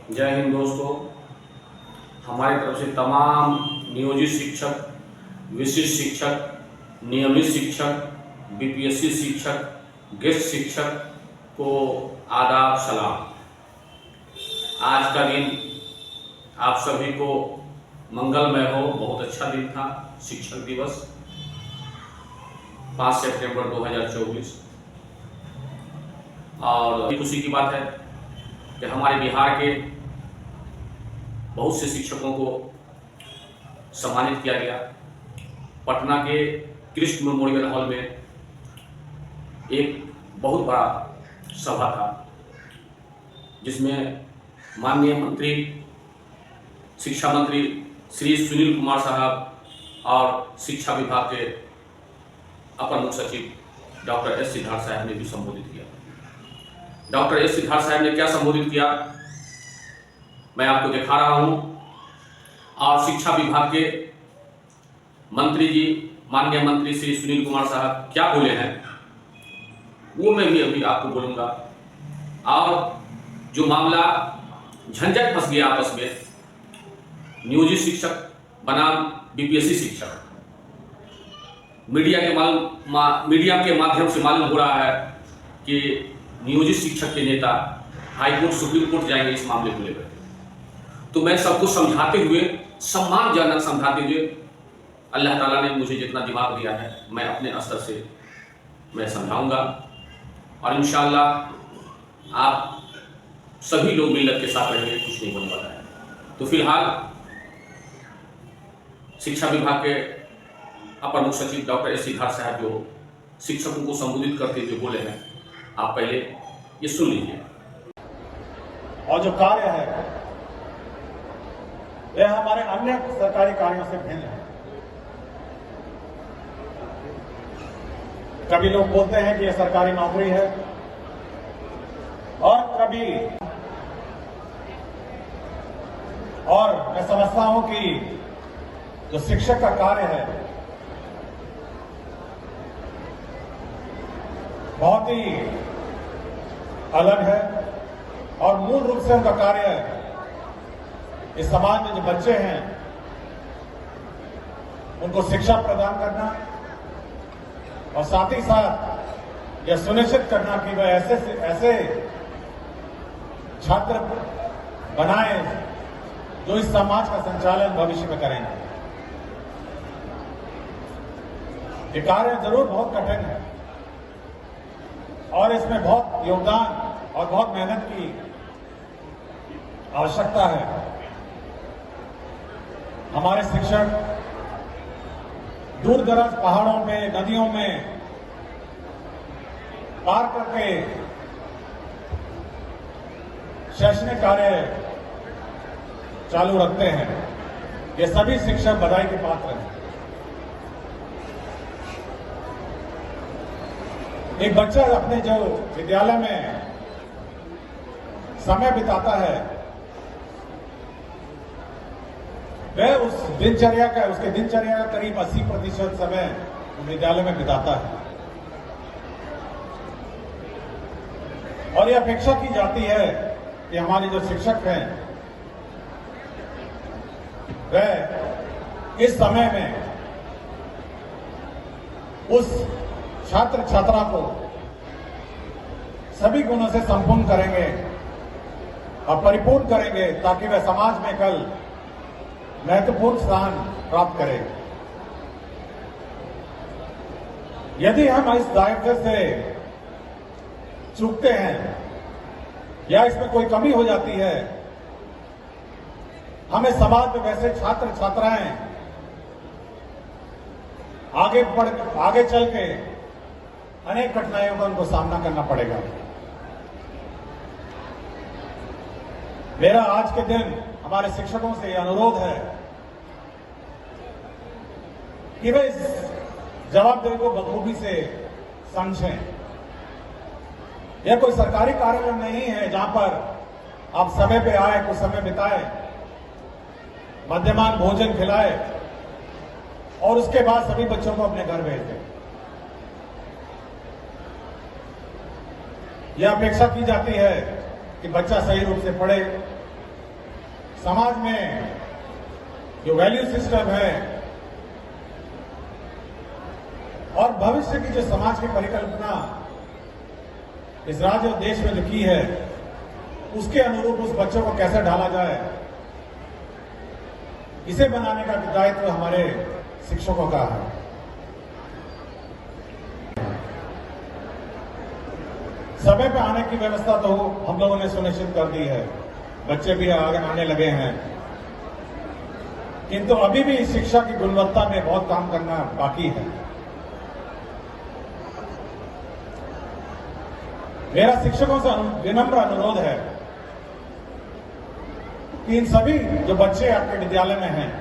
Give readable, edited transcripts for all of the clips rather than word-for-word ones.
जय हिंद दोस्तों। हमारी तरफ से तमाम नियोजित शिक्षक, विशिष्ट शिक्षक, नियमित शिक्षक, बीपीएससी शिक्षक, गेस्ट शिक्षक को आदाब सलाम। आज का दिन आप सभी को मंगलमय हो। बहुत अच्छा दिन था शिक्षक दिवस 5 सितंबर 2024। और खुशी की बात है कि हमारे बिहार के बहुत से शिक्षकों को सम्मानित किया गया। पटना के कृष्ण मेमोरियल हॉल में एक बहुत बड़ा सभा था जिसमें माननीय मंत्री, शिक्षा मंत्री श्री सुनील कुमार साहब और शिक्षा विभाग के अपर मुख्य सचिव डॉक्टर एस सिद्धार्थ साहब ने भी संबोधित किया। डॉक्टर एस सिद्धार्थ साहब ने क्या संबोधित किया मैं आपको दिखा रहा हूं। और शिक्षा विभाग के मंत्री जी, माननीय मंत्री श्री सुनील कुमार साहब क्या बोले हैं वो मैं भी अभी आपको बोलूंगा। और जो मामला झंझट फंस गया आपस में, नियोजित शिक्षक बनाम बीपीएससी शिक्षक, मीडिया के माध्यम से मालूम हो रहा है कि नियोजित शिक्षक के नेता हाईकोर्ट, सुप्रीम कोर्ट जाएंगे इस मामले को लेकर। तो मैं सबको समझाते हुए, सम्मानजनक समझाते हुए, अल्लाह ताला ने मुझे जितना दिमाग दिया है मैं अपने स्तर से मैं समझाऊंगा और इंशाअल्लाह आप सभी लोग मिलत के साथ रहेंगे, कुछ नहीं होने वाला है। तो फिलहाल शिक्षा विभाग के अपर मुख्य सचिव डॉक्टर एस सिद्धार्थ साहब जो शिक्षकों को संबोधित करते हुए बोले हैं, आप पहले ये सुन लीजिए। और जो कार्य है यह हमारे अन्य सरकारी कार्यों से भिन्न है। कभी लोग बोलते हैं कि यह सरकारी नौकरी है और मैं समझता हूं कि जो शिक्षक का कार्य है बहुत ही अलग है और मूल रूप से उनका कार्य इस समाज में जो बच्चे हैं उनको शिक्षा प्रदान करना और साथ ही साथ यह सुनिश्चित करना कि वह ऐसे छात्र बनाए जो इस समाज का संचालन भविष्य में करेंगे। ये कार्य जरूर बहुत कठिन है और इसमें बहुत योगदान और बहुत मेहनत की आवश्यकता है। हमारे शिक्षक दूर दराज पहाड़ों में, नदियों में पार करके शैक्षणिक कार्य चालू रखते हैं। ये सभी शिक्षक बधाई के पात्र हैं। एक बच्चा अपने जो विद्यालय में समय बिताता है वह उसके दिनचर्या का करीब 80% समय विद्यालय में बिताता है और यह अपेक्षा की जाती है कि हमारे जो शिक्षक हैं वह इस समय में उस छात्र छात्रा को सभी गुणों से संपूर्ण करेंगे और परिपूर्ण करेंगे ताकि वह समाज में कल महत्वपूर्ण स्थान प्राप्त करे। यदि हम इस दायित्व से चूकते हैं या इसमें कोई कमी हो जाती है, हमें समाज में वैसे छात्र छात्राएं आगे चल के अनेक कठिनाइयों का उनको सामना करना पड़ेगा। मेरा आज के दिन हमारे शिक्षकों से यह अनुरोध है कि वे इस जवाबदेही को बखूबी से समझें। यह कोई सरकारी कार्यालय नहीं है जहां पर आप समय पे आए, कुछ समय बिताए, मध्यमान भोजन खिलाए और उसके बाद सभी बच्चों को अपने घर भेज दें। यह अपेक्षा की जाती है कि बच्चा सही रूप से पढ़े, समाज में जो वैल्यू सिस्टम है और भविष्य की जो समाज की परिकल्पना इस राज्य और देश में जो की है, उसके अनुरूप उस बच्चों को कैसे ढाला जाए, इसे बनाने का दायित्व हमारे शिक्षकों का है। समय पे आने की व्यवस्था तो हम लोगों ने सुनिश्चित कर दी है, बच्चे भी आगे आने लगे हैं, किंतु अभी भी शिक्षा की गुणवत्ता में बहुत काम करना बाकी है। मेरा शिक्षकों से विनम्र अनुरोध है कि इन सभी जो बच्चे आपके विद्यालय में हैं,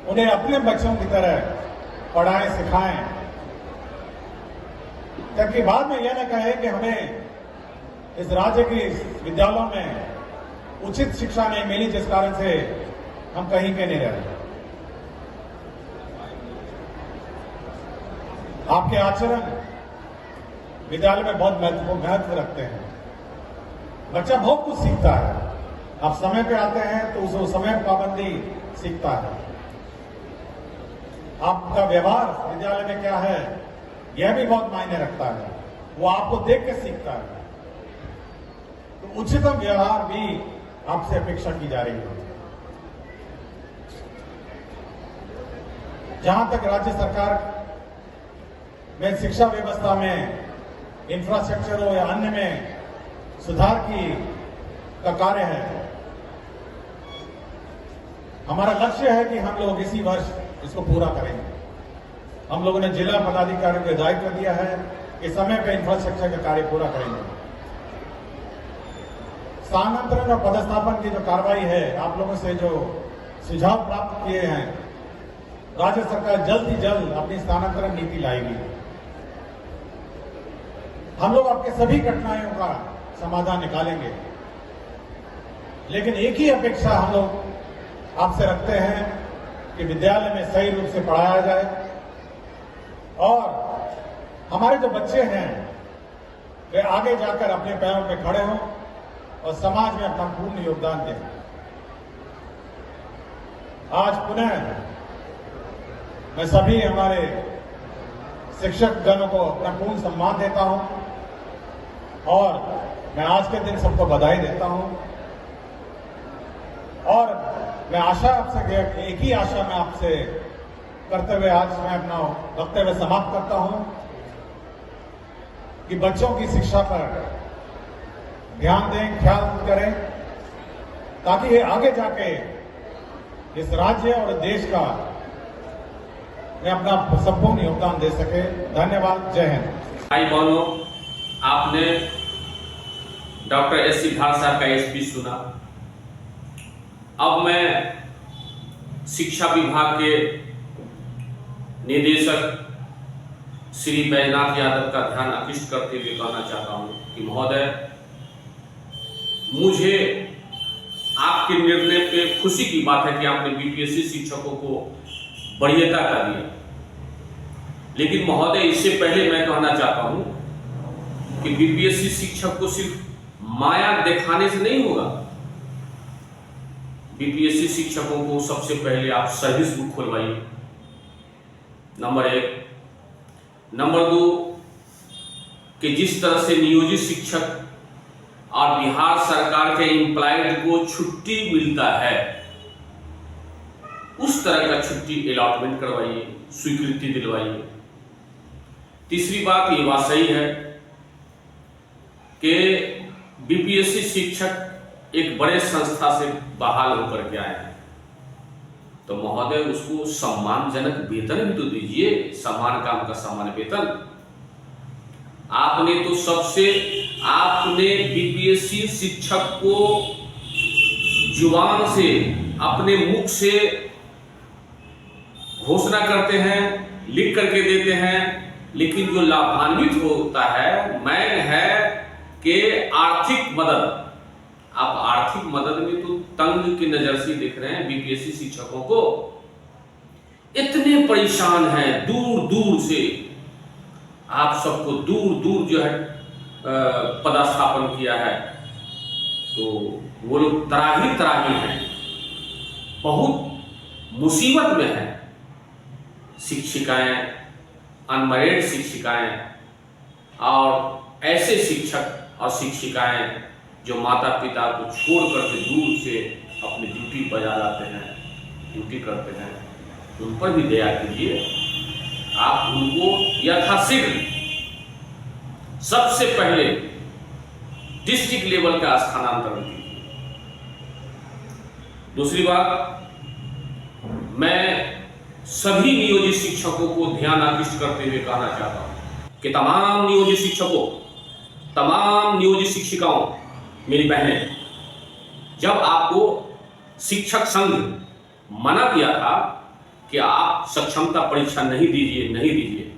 उन्हें अपने बच्चों की तरह पढ़ाएं, सिखाएं, ताकि बाद में यह न कहे कि हमें इस राज्य के विद्यालयों में उचित शिक्षा नहीं मिली, जिस कारण से हम कहीं के नहीं रहे। आपके आचरण विद्यालय में बहुत महत्व रखते हैं। बच्चा बहुत कुछ सीखता है। आप समय पे आते हैं तो उस समय पाबंदी सीखता है। आपका व्यवहार विद्यालय में क्या है, यह भी बहुत मायने रखता है। वो आपको देख के सीखता है। तो उच्चतम व्यवहार भी आपसे अपेक्षा की जा रही है। जहां तक राज्य सरकार में शिक्षा व्यवस्था में इंफ्रास्ट्रक्चर हो या अन्य में सुधार का कार्य है, हमारा लक्ष्य है कि हम लोग इसी वर्ष इसको पूरा करेंगे। हम लोगों ने जिला पदाधिकारी को दायित्व दिया है कि समय पर इंफ्रास्ट्रक्चर का कार्य पूरा करेंगे। स्थानांतरण और पदस्थापन की जो कार्रवाई है, आप लोगों से जो सुझाव प्राप्त किए हैं, राज्य सरकार जल्द ही जल्द अपनी स्थानांतरण नीति लाएगी। हम लोग आपके सभी कठिनाइयों का समाधान निकालेंगे, लेकिन एक ही अपेक्षा हम लोग आपसे रखते हैं कि विद्यालय में सही रूप से पढ़ाया जाए और हमारे जो बच्चे हैं वे आगे जाकर अपने पैरों पर खड़े हों और समाज में अपना पूर्ण योगदान दें। आज पुनः मैं सभी हमारे शिक्षक गणों को अपना पूर्ण सम्मान देता हूं और मैं आज के दिन सबको बधाई देता हूं और मैं आशा आपसे, एक ही आशा मैं आपसे करते हुए आज मैं अपना वक्तव्य समाप्त करता हूं कि बच्चों की शिक्षा पर ध्यान दें, ख्याल करें, ताकि ये आगे जाके इस राज्य और देश का मैं अपना संपूर्ण योगदान दे सके। धन्यवाद। जय हिंद। भाई बहनों, आपने डॉक्टर एस.सी. धार साहब का स्पीच सुना। अब मैं शिक्षा विभाग के निदेशक श्री बैजनाथ यादव का ध्यान आकृष्ट करते हुए कहना चाहता हूं कि महोदय, मुझे आपके निर्णय पे खुशी की बात है कि आपने बीपीएससी शिक्षकों को वरीयता का दिया, लेकिन महोदय इससे पहले मैं कहना चाहता हूं कि बीपीएससी शिक्षक को सिर्फ माया दिखाने से नहीं होगा। बीपीएससी शिक्षकों को सबसे पहले आप सर्विस बुक खुलवाइए, नंबर 1। नंबर 2 कि जिस तरह से नियोजित शिक्षक और बिहार सरकार के एम्प्लॉयड को छुट्टी मिलता है, उस तरह का छुट्टी अलॉटमेंट करवाइए, स्वीकृति दिलवाइए। तीसरी बात, ये बात सही है कि बीपीएससी शिक्षक एक बड़े संस्था से बहाल होकर के आए हैं, तो महोदय उसको सम्मानजनक वेतन भी तो दीजिए, समान काम का समान वेतन। आपने बीपीएससी शिक्षक को जुबान से, अपने मुख से घोषणा करते हैं, लिख करके देते हैं, लेकिन जो लाभान्वित होता है मैन है कि आर्थिक मदद। आप आर्थिक मदद में तो तंग की नजर से देख रहे हैं बीपीएससी शिक्षकों को। इतने परेशान हैं, दूर दूर से आप सबको दूर दूर जो है पदस्थापन किया है। तो वो लोग त्राही हैं, बहुत मुसीबत में हैं। शिक्षिकाएं, अनमैरिड शिक्षिकाएं और ऐसे शिक्षक और शिक्षिकाएं जो माता पिता को छोड़ करके दूर से अपनी ड्यूटी बजा जाते हैं, ड्यूटी करते हैं, उन पर भी दया कीजिए। आप उनको यथाशीघ्र सबसे पहले डिस्ट्रिक्ट लेवल का स्थानांतरण कीजिए। दूसरी बात, मैं सभी नियोजित शिक्षकों को ध्यान आकृष्ट करते हुए कहना चाहता हूं कि तमाम नियोजित शिक्षकों, तमाम नियोजित शिक्षिकाओं, मेरी बहनें, जब आपको शिक्षक संघ मना किया था कि आप सक्षमता परीक्षा नहीं दीजिए,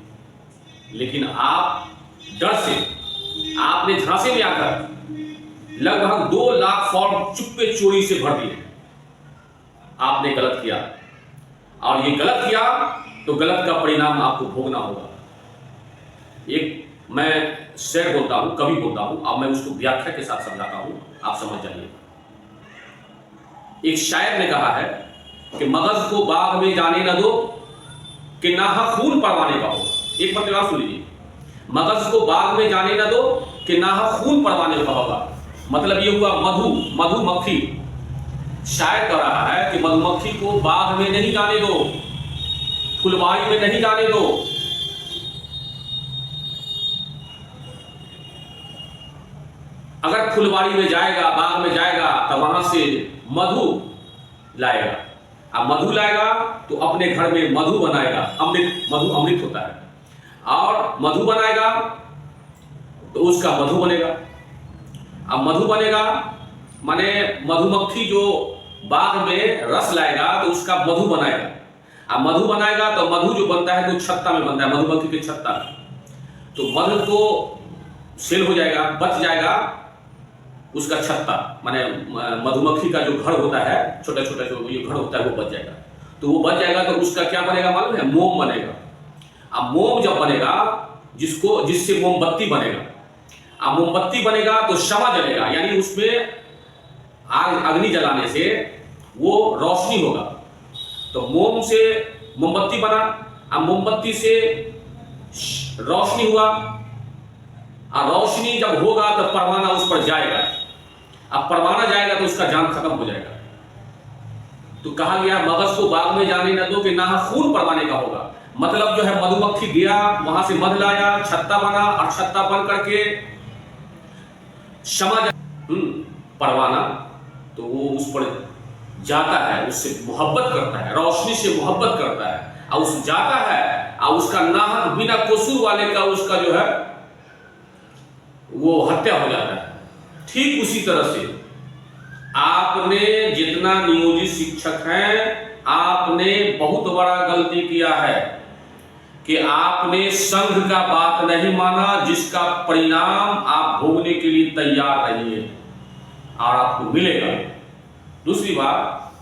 लेकिन आप डर से आपने झांसे में आकर लगभग 2 लाख फॉर्म चुप्पे चोरी से भर दिए। आपने गलत किया, और ये गलत किया तो गलत का परिणाम आपको भोगना होगा। एक मैं शेर बोलता हूं, कवि बोलता हूं, अब मैं उसको व्याख्या के साथ समझाता हूं, आप समझ जाइए। एक शायर ने कहा है कि मगज को बाग में जाने न दो कि नाहक खून परवाने का हो। एक मतलब सुन लीजिए, मगज को बाग में जाने न दो कि नाहक खून परवाने का होगा। मतलब ये हुआ मधुमक्खी। शायर कह रहा है कि मधुमक्खी को बाग में नहीं जाने दो, फुलवारी में नहीं जाने दो। अगर फुलवारी में जाएगा, बाग में जाएगा, तो वहां से मधु लाएगा। अब मधु लाएगा तो अपने घर में मधु बनाएगा, मधु अमृत होता है, और मधु बनाएगा तो उसका मधु बनेगा। अब मधु बनेगा माने मधुमक्खी जो बाग में रस लाएगा तो उसका मधु बनाएगा। अब मधु बनाएगा तो मधु जो बनता है तो छत्ता में बनता है, मधुमक्खी के छत्ता में। तो मधु तो सेल हो जाएगा, बच जाएगा उसका छत्ता, माने मधुमक्खी का जो घर होता है, छोटा छोटा जो ये घर होता है, वो बच जाएगा। तो वो बच जाएगा तो उसका क्या बनेगा मालूम है? मोम बनेगा। अब मोम जब बनेगा, जिससे मोमबत्ती बनेगा, अब मोमबत्ती बनेगा तो शमा जलेगा, यानी उसमें अग्नि जलाने से वो रोशनी होगा। तो मोम से मोमबत्ती बना, अब मोमबत्ती से रोशनी हुआ, और रोशनी जब होगा तो परवाना उस पर जाएगा। अब परवाना जाएगा तो उसका जान खत्म हो जाएगा। तो कहा गया मगज को बाग में जाने न दो कि ना खून परवाने का होगा। मतलब जो है मधुमक्खी गया, वहां से मध लाया, छत्ता बना, और छत्ता बन करके शमा परवाना, तो वो उस पर जाता है, उससे मोहब्बत करता है, रोशनी से मोहब्बत करता है, और उस जाता है, और उसका नाहक बिना कसूर वाले का उसका जो है वो हत्या हो जाता है। ठीक उसी तरह से आपने जितना नियोजित शिक्षक हैं, आपने बहुत बड़ा गलती किया है कि आपने संघ का बात नहीं माना, जिसका परिणाम आप भोगने के लिए तैयार रहिए और आपको मिलेगा। दूसरी बात,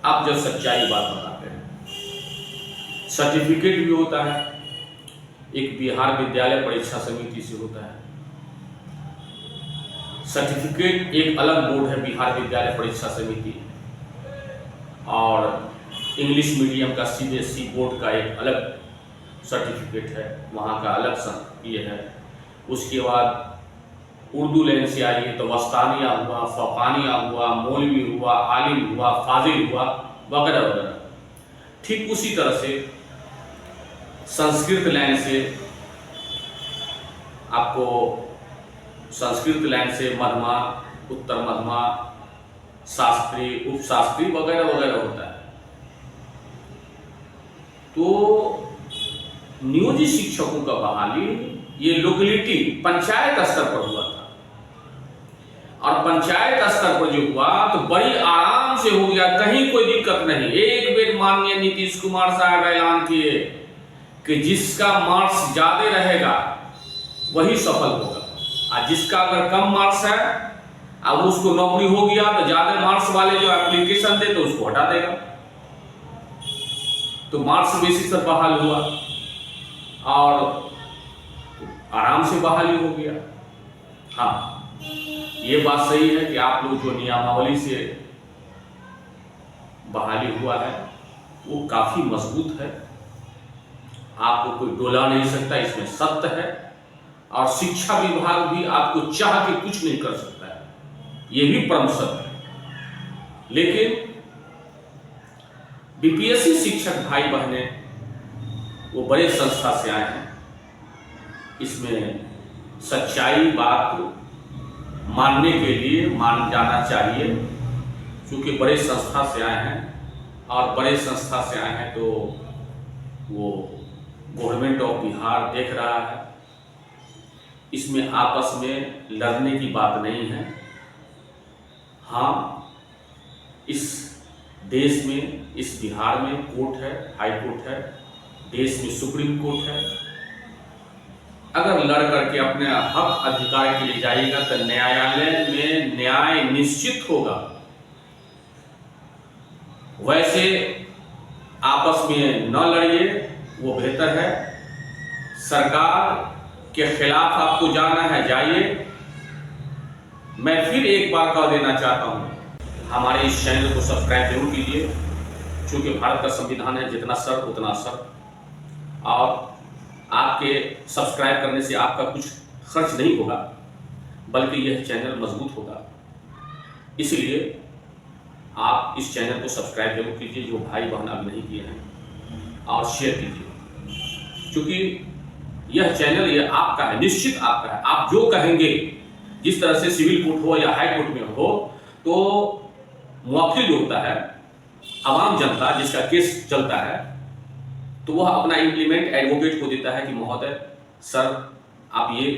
आप जब सच्चाई बात बताते हैं, सर्टिफिकेट भी होता है, एक बिहार विद्यालय परीक्षा समिति से होता है। सर्टिफिकेट एक अलग बोर्ड है, बिहार विद्यालय परीक्षा समिति, और इंग्लिश मीडियम का CBSE बोर्ड का एक अलग सर्टिफिकेट है, वहाँ का अलग ये है। उसके बाद उर्दू लाइन से आइए तो वस्तानिया हुआ, फ़क़ानिया हुआ, मौलवी हुआ, आलिम हुआ, फाजिल हुआ, वगैरह वगैरह। ठीक उसी तरह से संस्कृत लाइन से आपको संस्कृत लाइन से मध्यमा, उत्तर मध्यमा, शास्त्री, उपशास्त्री वगैरह वगैरह होता है। तो नियोजित शिक्षकों का बहाली ये लोकेलिटी पंचायत स्तर पर हुआ था, और पंचायत स्तर पर जो हुआ तो बड़ी आराम से हो गया, कहीं कोई दिक्कत नहीं। एक बेर माननीय नीतीश कुमार साहब ऐलान किए कि जिसका मार्क्स ज्यादा रहेगा वही सफल होगा, और जिसका अगर कम मार्क्स है अब उसको नौकरी हो गया तो ज्यादा मार्क्स वाले जो एप्लीकेशन दे तो उसको हटा देगा। तो मार्क्स बेसिस पर बहाल हुआ और आराम से बहाली हो गया। हाँ, ये बात सही है कि आप लोग जो नियमावली से बहाली हुआ है वो काफ़ी मजबूत है, आपको कोई डोला नहीं सकता, इसमें सत्य है। और शिक्षा विभाग भी आपको चाह के कुछ नहीं कर सकता है, ये भी परम सत्य है। लेकिन बीपीएससी शिक्षक भाई बहने वो बड़े संस्था से आए हैं, इसमें सच्चाई बात मानने के लिए मान जाना चाहिए, क्योंकि बड़े संस्था से आए हैं और बड़े संस्था से आए हैं तो वो गवर्नमेंट ऑफ बिहार देख रहा है, इसमें आपस में लड़ने की बात नहीं है। हाँ, इस देश में, इस बिहार में कोर्ट है, हाई कोर्ट है, देश में सुप्रीम कोर्ट है। अगर लड़ करके अपने हक अधिकार के लिए जाइएगा तो न्यायालय में न्याय निश्चित होगा। वैसे आपस में न लड़िए, वो बेहतर है। सरकार के खिलाफ आपको जाना है, जाइए। मैं फिर एक बार कह देना चाहता हूं, हमारे इस चैनल को सब्सक्राइब जरूर कीजिए, क्योंकि भारत का संविधान है जितना सर उतना असर। और आपके सब्सक्राइब करने से आपका कुछ खर्च नहीं होगा, बल्कि यह चैनल मजबूत होगा। इसलिए आप इस चैनल को सब्सक्राइब जरूर कीजिए, जो भाई बहन अभी नहीं किए हैं, और शेयर कीजिए, क्योंकि यह चैनल ये आपका है, निश्चित आपका है। आप जो कहेंगे, जिस तरह से सिविल कोर्ट हो या हाई कोर्ट में हो, तो मुवक्किल जो होता है, आवाम जनता जिसका केस चलता है, तो वह अपना इम्प्लीमेंट एडवोकेट को देता है कि महोदय सर आप ये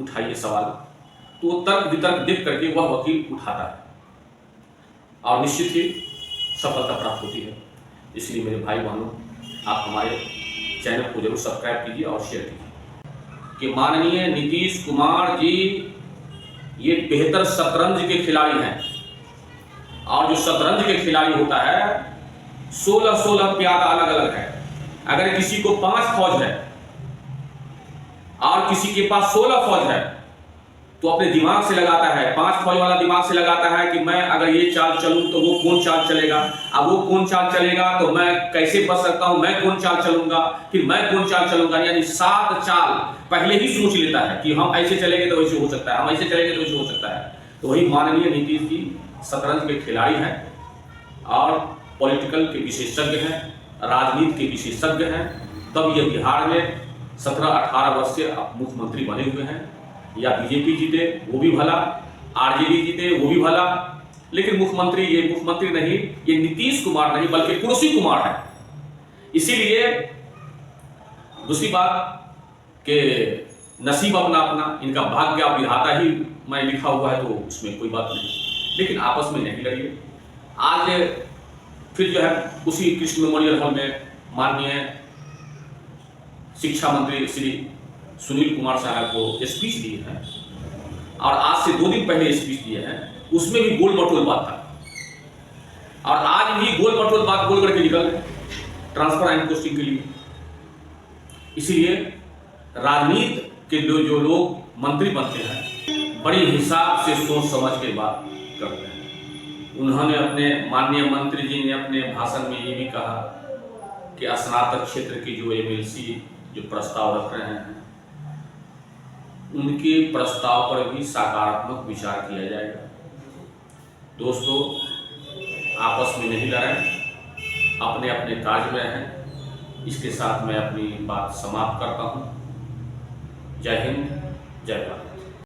उठाइए सवाल, तो वो तर्क वितर्क देख करके वह वकील उठाता है और निश्चित ही सफलता प्राप्त होती है। इसलिए मेरे भाई बहनों, आप हमारे चैनल को जरूर सब्सक्राइब कीजिए और शेयर कीजिए कि माननीय नीतीश कुमार जी ये बेहतर शतरंज के खिलाड़ी हैं। और जो शतरंज के खिलाड़ी होता है, 16-16 प्यादा अलग अलग है। अगर किसी को 5 फौज है और किसी के पास 16 फौज है, तो अपने दिमाग से लगाता है, 5 फौज वाला दिमाग से लगाता है कि मैं अगर ये चाल चलूं तो वो कौन चाल चलेगा, अब वो कौन चाल चलेगा तो मैं कैसे बच सकता हूं, मैं कौन चाल चलूंगा, फिर मैं कौन चाल चलूंगा। यानी 7 चाल पहले ही सोच लेता है कि हम ऐसे चलेंगे तो वैसे हो सकता है, हम ऐसे चलेंगे तो वैसे हो सकता है। तो वही माननीय नीतीश जी शतरंज के खिलाड़ी हैं और पॉलिटिकल के विशेषज्ञ हैं, राजनीति के विशेषज्ञ हैं। तब ये बिहार में 17-18 वर्ष से मुख्यमंत्री बने हुए हैं। या बीजेपी जीते वो भी भला, आरजेडी जीते वो भी भला, लेकिन मुख्यमंत्री ये मुख्यमंत्री नहीं, ये नीतीश कुमार नहीं बल्कि कुर्सी कुमार है। इसीलिए दूसरी बात के नसीब अपना अपना, इनका भाग्य विधाता ही मैं लिखा हुआ है, तो उसमें कोई बात नहीं, लेकिन आपस में नहीं लड़िए। आज फिर जो है उसी कृष्ण मेमोरियल हॉल में माननीय शिक्षा मंत्री श्री सुनील कुमार साहब को स्पीच दिए हैं, और आज से 2 दिन पहले स्पीच दिए हैं, उसमें भी गोल मटोल बात था। और आज भी गोल मटोल बात बोल करके निकल गए ट्रांसफर एंड पोस्टिंग के लिए। इसीलिए राजनीति के जो लोग मंत्री बनते हैं, बड़ी हिसाब से सोच समझ के बात करते हैं। उन्होंने अपने माननीय मंत्री जी ने अपने भाषण में ये भी कहा कि स्नातक क्षेत्र की जो एमएलसी जो प्रस्ताव रख रहे हैं, उनके प्रस्ताव पर भी सकारात्मक विचार किया जाएगा। दोस्तों, आपस में नहीं लड़ें, अपने अपने कार्य में रहें। इसके साथ मैं अपनी बात समाप्त करता हूँ। जय हिंद, जय भारत।